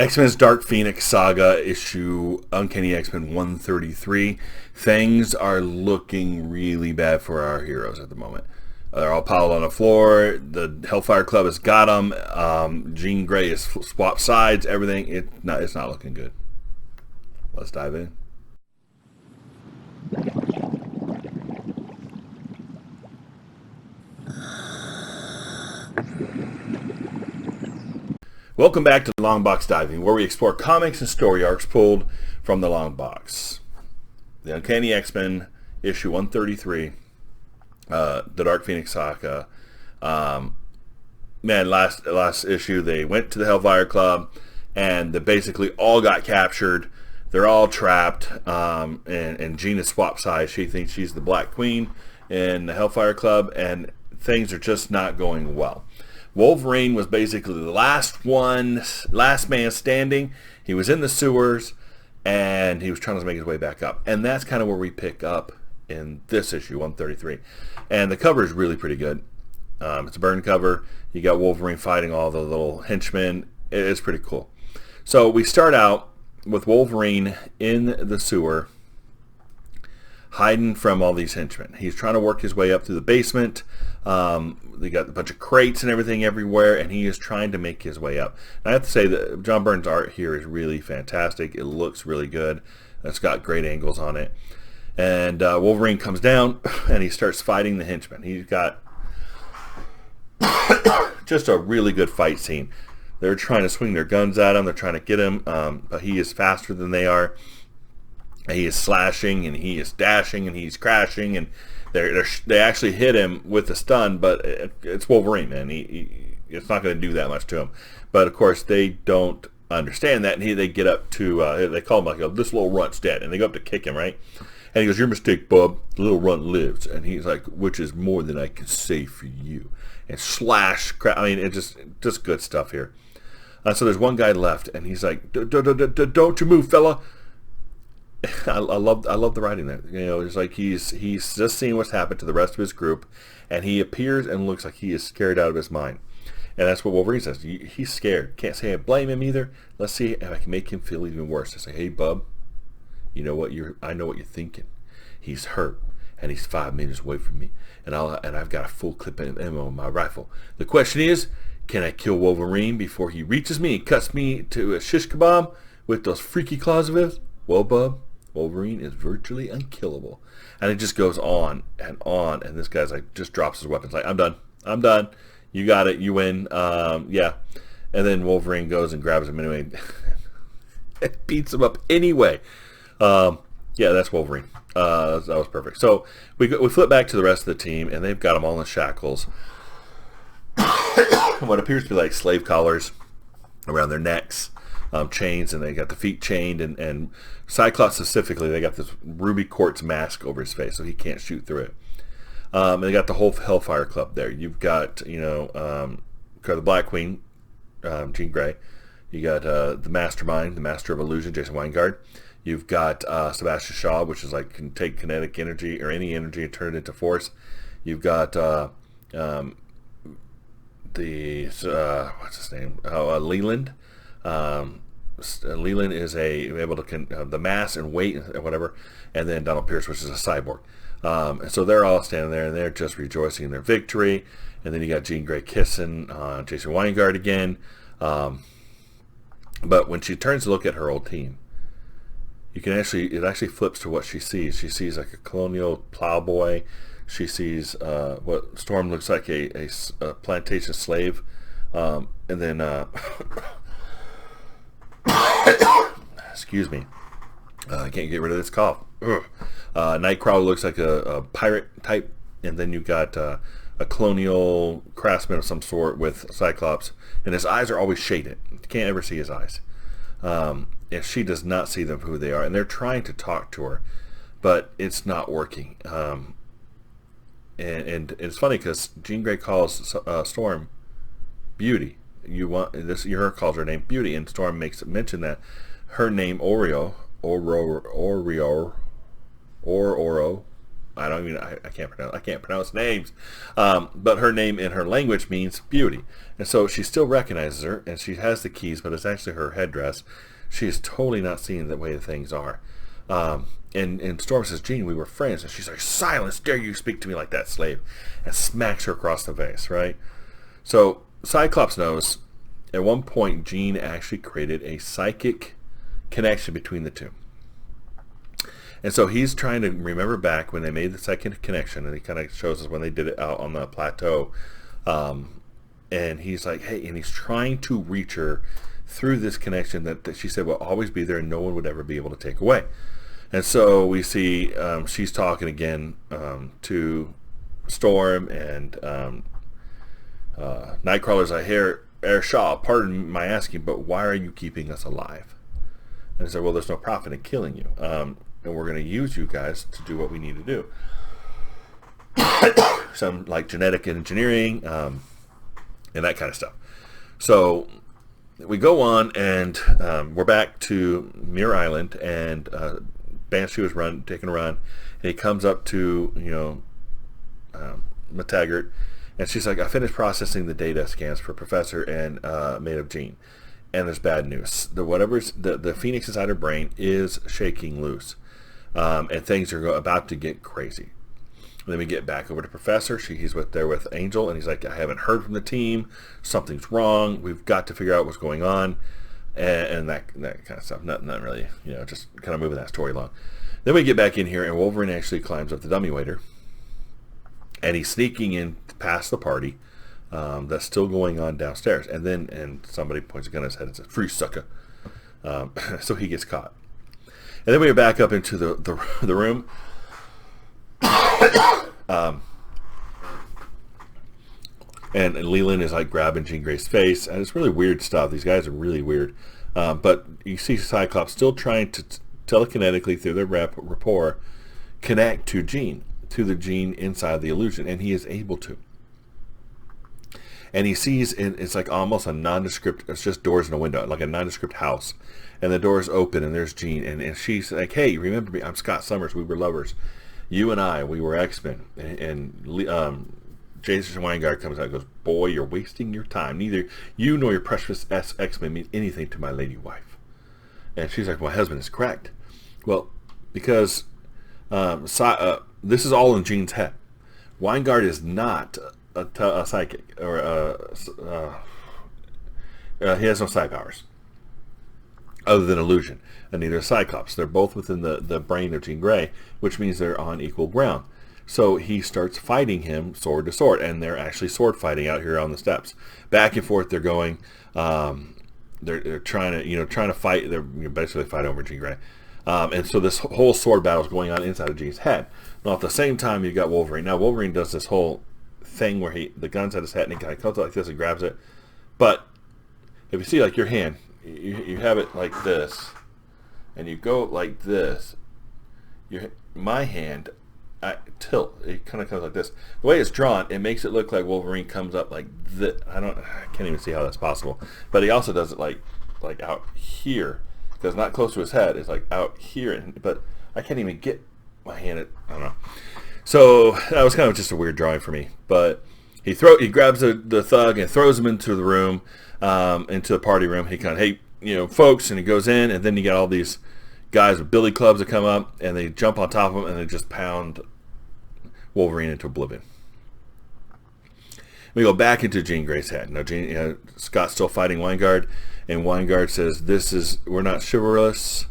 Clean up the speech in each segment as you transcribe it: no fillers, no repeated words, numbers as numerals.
X-Men's Dark Phoenix Saga issue Uncanny X-Men 133. Things are looking really bad for our heroes at the moment. They're all piled on the floor. The Hellfire Club has got them. Jean Grey has swapped sides. Everything. It's not looking good. Let's dive in. Welcome back to Long Box Diving, where we explore comics and story arcs pulled from the long box. The Uncanny X-Men, issue 133, the Dark Phoenix Saga. Last issue they went to the Hellfire Club, and they basically all got captured. They're all trapped, and Jean has swapped sides. She thinks she's the Black Queen in the Hellfire Club, and things are just not going well. Wolverine was basically the last man standing. He was in the sewers, and he was trying to make his way back up. And that's kind of where we pick up in this issue, 133. And the cover is really pretty good. It's a burn cover. You got Wolverine fighting all the little henchmen. It's pretty cool. So we start out with Wolverine in the sewer, hiding from all these henchmen. He's trying to work his way up through the basement. They got a bunch of crates and everything everywhere, and he is trying to make his way up. And I have to say that John Byrne's art here is really fantastic. It looks really good. It's got great angles on it. And Wolverine comes down, and he starts fighting the henchmen. He's got just a really good fight scene. They're trying to swing their guns at him. They're trying to get him, but he is faster than they are. He is slashing, and he is dashing, and he's crashing, and they actually hit him with a stun, but it's Wolverine, man. It's not going to do that much to him. But of course, they don't understand that, and they get up to they call him like, this little runt's dead, and they go up to kick him, right? And he goes, "Your mistake, bub. The little runt lives." And he's like, "Which is more than I can say for you." And slash, I mean, it's just good stuff here. So there's one guy left, and he's like, "Don't you move, fella." I love the writing there. You know, it's like he's just seeing what's happened to the rest of his group, and he appears and looks like he is scared out of his mind. And that's what Wolverine says. He's scared. Can't say I blame him either. Let's see if I can make him feel even worse. I say, "Hey, bub, you know what I know what you're thinking. He's hurt, and he's 5 meters away from me, and I've got a full clip of ammo in my rifle. The question is, can I kill Wolverine before he reaches me and cuts me to a shish kebab with those freaky claws of his? Well, bub, Wolverine is virtually unkillable." And it just goes on, and this guy's like, just drops his weapons, like, I'm done, you got it, you win, yeah. And then Wolverine goes and grabs him anyway, and beats him up anyway. Yeah, that's Wolverine. That was perfect. So we flip back to the rest of the team, and they've got them all in shackles. What appears to be like slave collars around their necks. Chains, and they got the feet chained, and Cyclops specifically, they got this ruby quartz mask over his face so he can't shoot through it. And they got the whole Hellfire Club there. You've got, the Black Queen, Jean Grey. You got the Mastermind, the Master of Illusion, Jason Weingard. You've got Sebastian Shaw, which is like, can take kinetic energy or any energy and turn it into force. You've got what's his name? Leland. Leland is able to the mass and weight and whatever, and then Donald Pierce, which is a cyborg. And so they're all standing there, and they're just rejoicing in their victory. And then you got Jean Grey kissing Jason Weingard again. But when she turns to look at her old team, it actually flips to what she sees. She sees like a colonial plowboy. She sees what Storm looks like a plantation slave, and then. Excuse me. I can't get rid of this cough. Nightcrawler looks like a pirate type, and then you've got a colonial craftsman of some sort with Cyclops, and his eyes are always shaded. You can't ever see his eyes. And she does not see them for who they are, and they're trying to talk to her, but it's not working. And it's funny because Jean Grey calls Storm Beauty. Her calls her name Beauty, and Storm makes mention that her name Oro I can't pronounce names, but her name in her language means beauty, and so she still recognizes her, and she has the keys, but it's actually her headdress. She is totally not seeing the way things are. And Storm says, Jean, we were friends, and she's like, silence, dare you speak to me like that, slave, and smacks her across the face, right? So Cyclops knows at one point Jean actually created a psychic connection between the two. And so he's trying to remember back when they made the second connection, and he kind of shows us when they did it out on the plateau. And he's like, hey, and he's trying to reach her through this connection that she said will always be there and no one would ever be able to take away. And so we see she's talking again to Storm, and Nightcrawler's like, Herr Shaw, pardon my asking, but why are you keeping us alive? And I said, well, there's no profit in killing you. And we're going to use you guys to do what we need to do. Some like genetic engineering and that kind of stuff. So we go on, and we're back to Muir Island, and Banshee was taking a run, and he comes up to McTaggart, and she's like, I finished processing the data scans for Professor and made of Jean, and there's bad news. The Phoenix inside her brain is shaking loose. And things are about to get crazy. And then we get back over to Professor. He's there with Angel, and he's like, I haven't heard from the team. Something's wrong. We've got to figure out what's going on, and that kind of stuff. Nothing really, just kind of moving that story along. Then we get back in here, and Wolverine actually climbs up the dummy waiter, and he's sneaking in past the party that's still going on downstairs. And somebody points a gun at his head and says, "Free sucker!" So he gets caught. And then we are back up into the room. And Leland is like grabbing Jean Grey's face, and it's really weird stuff. These guys are really weird. But you see Cyclops still trying to telekinetically, through their rapport, connect to the Jean inside the illusion, and he is able to. And he sees, it's like almost a nondescript, it's just doors and a window, like a nondescript house. And the doors open, and there's Jean, and she's like, hey, remember me? I'm Scott Summers. We were lovers. You and I, we were X-Men. And Jason Weingart comes out and goes, boy, you're wasting your time. Neither you nor your precious X-Men mean anything to my lady wife. And she's like, my husband is correct. Well, because this is all in Jean's head. Weingart is not a psychic, or he has no psi powers other than illusion, and neither is Cyclops. They're both within the brain of Jean Grey, which means they're on equal ground. So he starts fighting him sword to sword, and they're actually sword fighting out here on the steps, back and forth. They're going, they're trying to fight. They're basically fighting over Jean Grey, and so this whole sword battle is going on inside of Jean's head. Now at the same time, you got Wolverine. Now Wolverine does this whole thing where the gun's at his head, and he kind of comes out like this and grabs it. But if you see, like, your hand, you have it like this, and you go like this. My hand, I tilt. It kind of comes like this. The way it's drawn, it makes it look like Wolverine comes up like this. I can't even see how that's possible. But he also does it like out here, because not close to his head. It's like out here, but I can't even get my hand. I don't know. So that was kind of just a weird drawing for me. But he grabs the thug and throws him into the room, into the party room. He kind of, hey, folks, and he goes in, and then you got all these guys with billy clubs that come up, and they jump on top of him, and they just pound Wolverine into oblivion. We go back into Jean Grey's head. Now, Scott's still fighting Weingart, and Weingart says, we're not chivalrous.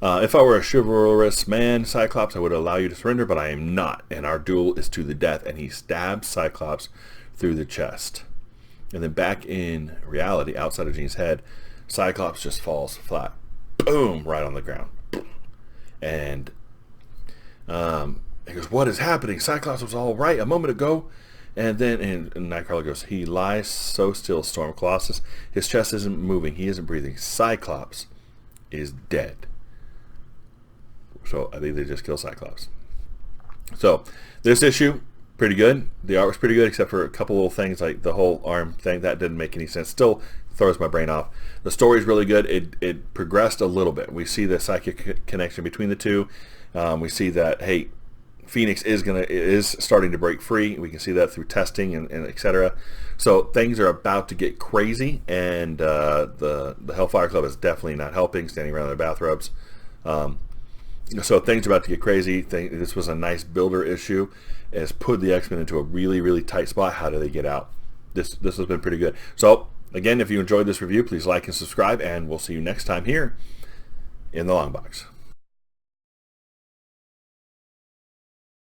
If I were a chivalrous man, Cyclops, I would allow you to surrender, but I am not, and our duel is to the death. And he stabs Cyclops through the chest. And then back in reality, outside of Jean's head, Cyclops just falls flat. Boom! Right on the ground. And he goes, what is happening? Cyclops was all right a moment ago. And then and Nightcrawler goes, he lies so still, Storm Colossus. His chest isn't moving. He isn't breathing. Cyclops is dead. So I think they just kill Cyclops. So this issue, pretty good. The art was pretty good, except for a couple little things like the whole arm thing. That didn't make any sense. Still throws my brain off. The story is really good. It progressed a little bit. We see the psychic connection between the two. We see that, hey, Phoenix is starting to break free. We can see that through testing and etc. So things are about to get crazy, and the Hellfire Club is definitely not helping, standing around in their bathrobes. So things are about to get crazy. This was a nice builder issue. It's put the X-Men into a really, really tight spot. How do they get out? This has been pretty good. So again, if you enjoyed this review, please like and subscribe, and we'll see you next time here in the Long Box.